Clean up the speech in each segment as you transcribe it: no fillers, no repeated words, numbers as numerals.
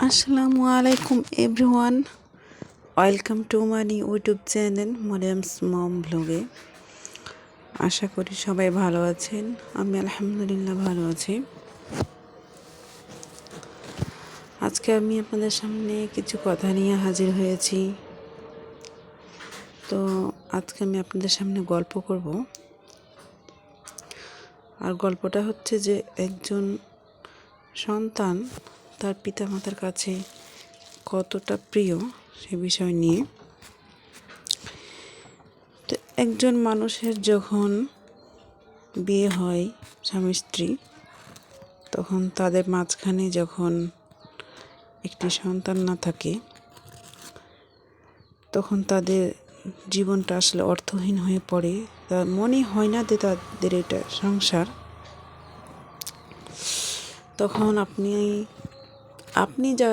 আসসালামু আলাইকুম everyone, welcome to my YouTube channel Maryam's mom ব্লগে। আশা করি সবাই ভালো আছেন। আমি আলহামদুলিল্লাহ ভালো আছি। আজকে আমি আপনাদের সামনে কিছু কথা নিয়ে হাজির হয়েছি। তো আজকে আমি আপনাদের সামনে গল্প করব। আর গল্পটা হচ্ছে যে একজন সন্তান তার পিতামাতার কাছে কতটা প্রিয় সে বিষয় নিয়ে। তো একজন মানুষের যখন বিয়ে হয়, স্বামী স্ত্রী, তখন তাদের মাঝখানে যখন একটি সন্তান না থাকে, তখন তাদের জীবনটা আসলে অর্থহীন হয়ে পড়ে। তার মনে হয় না যে তাদের এটা সংসার। তখন আপনি যা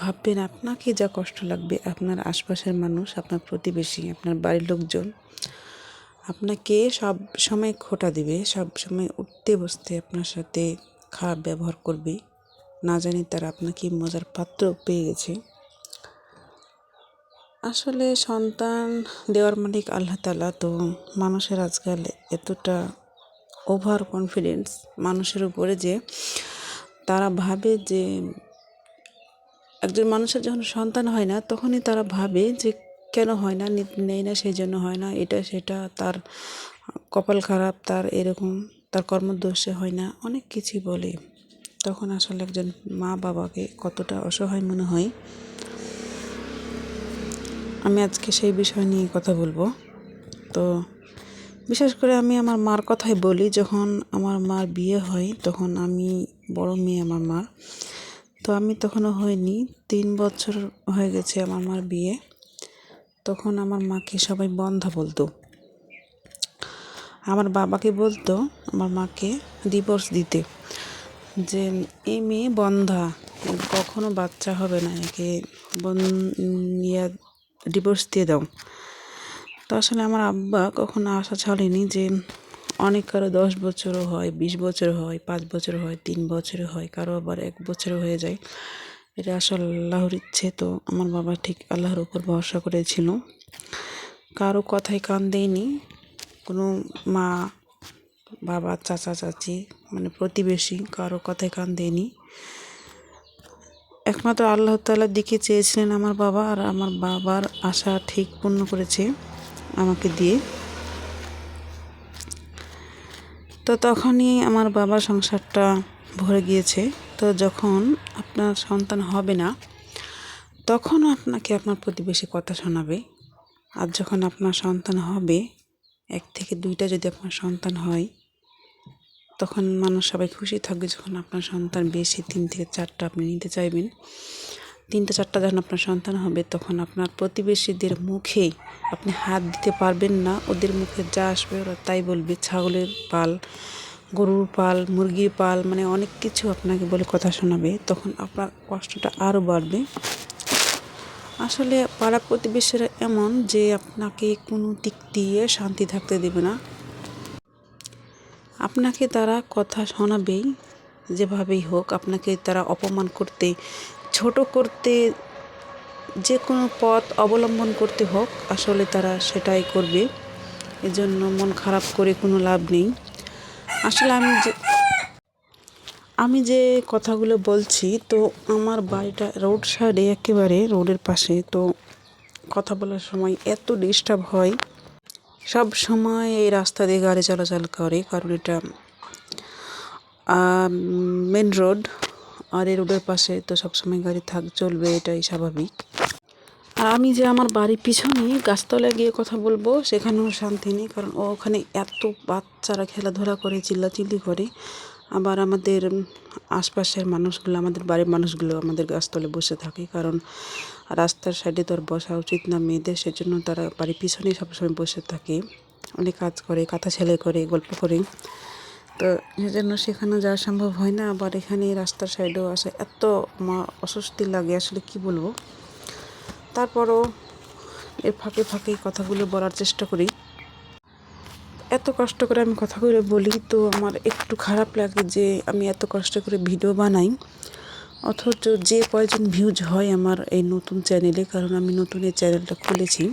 ভাববেন, আপনাকে যা কষ্ট লাগবে, আপনার আশপাশের মানুষ, আপনার প্রতিবেশী, আপনার বাড়ির লোকজন আপনাকে সব সময় খোঁটা দিবে, সব সময় উঠতে বসতে আপনার সাথে খারাপ ব্যবহার করবে। না জানি তারা আপনাকে মজার পাত্র পেয়ে গেছে। আসলে সন্তান দেওয়ার মালিক আল্লাহ তাআলা। তো মানুষের আজকাল এতটা ওভার কনফিডেন্স মানুষের উপরে যে তারা ভাবে যে একজন মানুষের যখন সন্তান হয় না, তখনই তারা ভাবে যে কেন হয় না, নেই না সেই জন্য হয় না, এটা সেটা, তার কপাল খারাপ, তার এরকম, তার কর্মদোষে হয় না, অনেক কিছুই বলে। তখন আসলে একজন মা বাবাকে কতটা অসহায় মনে হয়। আমি আজকে সেই বিষয় নিয়ে কথা বলবো। তো বিশেষ করে আমি আমার মার কথাই বলি। যখন আমার মার বিয়ে হয়, তখন আমি বড় মেয়ে আমার মার। তো আমি তখনও হয়নি, 3 বছর হয়ে গেছে আমার মার বিয়ে। তখন আমার মাকে সবাই বন্ধা বলতো। আমার বাবাকে বলতো আমার মাকে ডিভোর্স দিতে, যে এই মেয়ে বন্ধা, কখনো বাচ্চা হবে না, একে ডিভোর্স দিয়ে দাও। তো আসলে আমার আব্বা কখনো আশা ছাড়েনি যে অনেক কারো 10 বছরও হয়, 20 বছর হয়, 5 বছর হয়, 3 বছরে হয়, কারো আবার 1 বছরও হয়ে যায়। এটা আসলে আল্লাহর ইচ্ছে। তো আমার বাবা ঠিক আল্লাহর উপর ভরসা করেছিল, কারো কথায় কান দেয়নি। কোনো মা, বাবা, চাচা, চাচি, মানে প্রতিবেশী, কারো কথায় কান দেয়নি। একমাত্র আল্লাহ তাআলার দিকে চেয়েছিলেন আমার বাবা, আর আমার বাবার আশা ঠিক পূর্ণ করেছে আমাকে দিয়ে। তো তখনই আমার বাবার সংসারটা ভরে গিয়েছে। তো যখন আপনার সন্তান হবে না, তখন আপনাকে আপনার প্রতিবেশী কথা শোনাবে। আর যখন আপনার সন্তান হবে, 1 থেকে 2টা যদি আপনার সন্তান হয়, তখন মানুষ সবাই খুশি থাকবে। যখন আপনার সন্তান বেশি, 3 থেকে 4টা আপনি নিতে চাইবেন, 3টা 4টা যখন আপনার সন্তান হবে, তখন আপনার প্রতিবেশীদের মুখে আপনি হাত দিতে পারবেন না। ওদের মুখে যা আসবে ওরা তাই বলবে। ছাগলের পাল, গরুর পাল, মুরগির পাল, মানে অনেক কিছু আপনাকে বলে কথা শোনাবে। তখন আপনার কষ্টটা আরও বাড়বে। আসলে পাড়া প্রতিবেশীরা এমন যে আপনাকে কোনো দিক দিয়ে শান্তি থাকতে দেবে না। আপনাকে তারা কথা শোনাবেই, যেভাবেই হোক আপনাকে তারা অপমান করতে, ছোট করতে, যে কোনো পথ অবলম্বন করতে হোক, আসলে তারা সেটাই করবে। এজন্য মন খারাপ করে কোনো লাভ নেই। আসলে আমি যে কথাগুলো বলছি, তো আমার বাড়িটা রোড সাইডে, একেবারে রোডের পাশে। তো কথা বলার সময় এত ডিস্টার্ব হয়, সব সময় এই রাস্তা দিয়ে গাড়ি চলাচল করে, কারণ এটা মেন রোড। আর এই রোডের পাশে তো সবসময় গাড়ি চলবে, এটাই স্বাভাবিক। আর আমি যে আমার বাড়ির পিছনে গাছতলায় গিয়ে কথা বলবো, সেখানেও শান্তি নেই, কারণ ওখানে এত বাচ্চারা খেলাধুলা করে, চিল্লাচিল্লি করে। আবার আমাদের আশপাশের মানুষগুলো, আমাদের বাড়ির মানুষগুলো আমাদের গাছতলায় বসে থাকে, কারণ রাস্তার সাইডে তো আর বসা উচিত না মেয়েদের, সেজন্য তারা বাড়ির পিছনেই সবসময় বসে থাকে, অনেক কাজ করে, কাঁথা সেলাই করে, গল্প করে। তো সেজন্য সেখানে যাওয়া সম্ভব হয় না। আবার এখানে রাস্তার সাইডেও আসে, এত অস্বস্তি লাগে, আসলে কি বলবো। তারপরও এর ফাঁকে ফাঁকে কথাগুলো বলার চেষ্টা করি। এত কষ্ট করে আমি কথাগুলো বলি, তো আমার একটু খারাপ লাগে যে আমি এত কষ্ট করে ভিডিও বানাই, অথচ যে কয়জন ভিউজ হয় আমার এই নতুন চ্যানেলে, কারণ আমি নতুন এই চ্যানেলটা খুলেছি,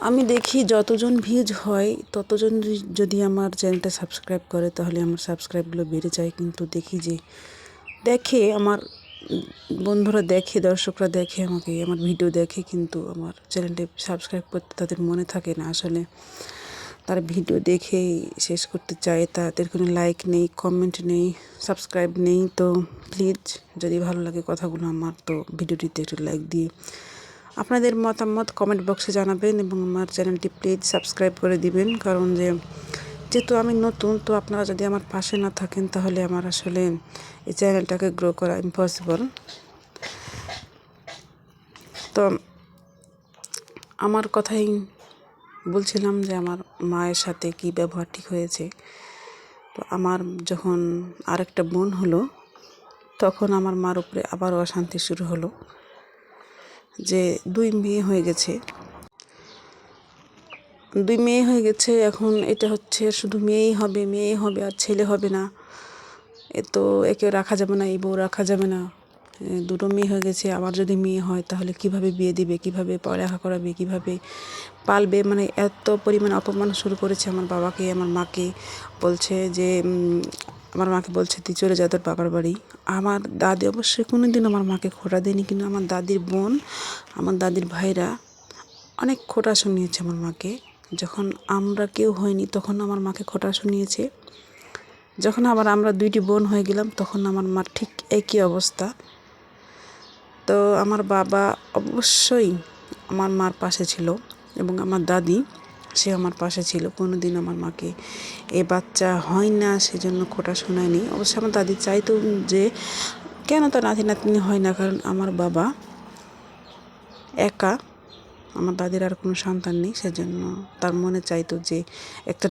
আমি দেখি যতজন ভিউজ হয় ততজন যদি আমার চ্যানেলটা সাবস্ক্রাইব করে তাহলে আমার সাবস্ক্রাইবগুলো বেড়ে যায়। কিন্তু দেখি যে দেখে আমার বন্ধুরা দেখে, দর্শকরা দেখে আমাকে, আমার ভিডিও দেখে, কিন্তু আমার চ্যানেলটি সাবস্ক্রাইব করতে তাদের মনে থাকে না। আসলে তারা ভিডিও দেখেই শেষ করতে চায়, তাদের কোনো লাইক নেই, কমেন্ট নেই, সাবস্ক্রাইব নেই। তো প্লিজ যদি ভালো লাগে কথাগুলো আমার, তো ভিডিওটিতে একটু লাইক দিয়ে আপনাদের মতামত কমেন্ট বক্সে জানাবেন এবং আমার চ্যানেলটি প্লিজ সাবস্ক্রাইব করে দিবেন। কারণ যেহেতু আমি নতুন, তো আপনারা যদি আমার পাশে না থাকেন তাহলে আমার আসলে এই চ্যানেলটাকে গ্রো করা ইম্পসিবল। তো আমার কথাই বলছিলাম যে আমার মায়ের সাথে কী ব্যবহার ঠিক হয়েছে। তো আমার যখন আরেকটা বোন হলো, তখন আমার মার উপরে আবারও অশান্তি শুরু হলো যে দুই মেয়ে হয়ে গেছে, এখন এটা হচ্ছে শুধু মেয়েই হবে আর ছেলে হবে না। তো একে রাখা যাবে না, এই বউ রাখা যাবে না। দুটো মেয়ে হয়ে গেছে, আবার যদি মেয়ে হয় তাহলে কিভাবে বিয়ে দিবে, কিভাবে পড়ালেখা করাবে, কিভাবে পালবে। মানে এত পরিমাণে অপমান শুরু করেছে আমার বাবাকে, আমার মাকে। বলছে যে আমার মাকে বলছে তুই চলে যা তোর বাবার বাড়ি। আমার দাদি অবশ্যই কোনো দিন আমার মাকে খোঁটা দেয়নি, কিন্তু আমার দাদির বোন, আমার দাদির ভাইরা অনেক খোঁটা শুনিয়েছে আমার মাকে। যখন আমরা কেউ হয়নি তখন আমার মাকে খোঁটা শুনিয়েছে। যখন আবার আমরা দুইটি বোন হয়ে গেলাম তখন আমার মার ঠিক একই অবস্থা। তো আমার বাবা অবশ্যই আমার মার পাশে ছিল এবং আমার দাদি, সে আমার পাশে ছিল। কোনো দিন আমার মাকে এ বাচ্চা হয় না সেজন্য খোঁটা শোনায়নি। অবশ্যই আমার দাদি চাইতো যে কেন তার নাতি নাতনি হয় না, কারণ আমার বাবা একা, আমার দাদির আর কোনো সন্তান নেই, সেজন্য তার মনে চাইতো যে একটা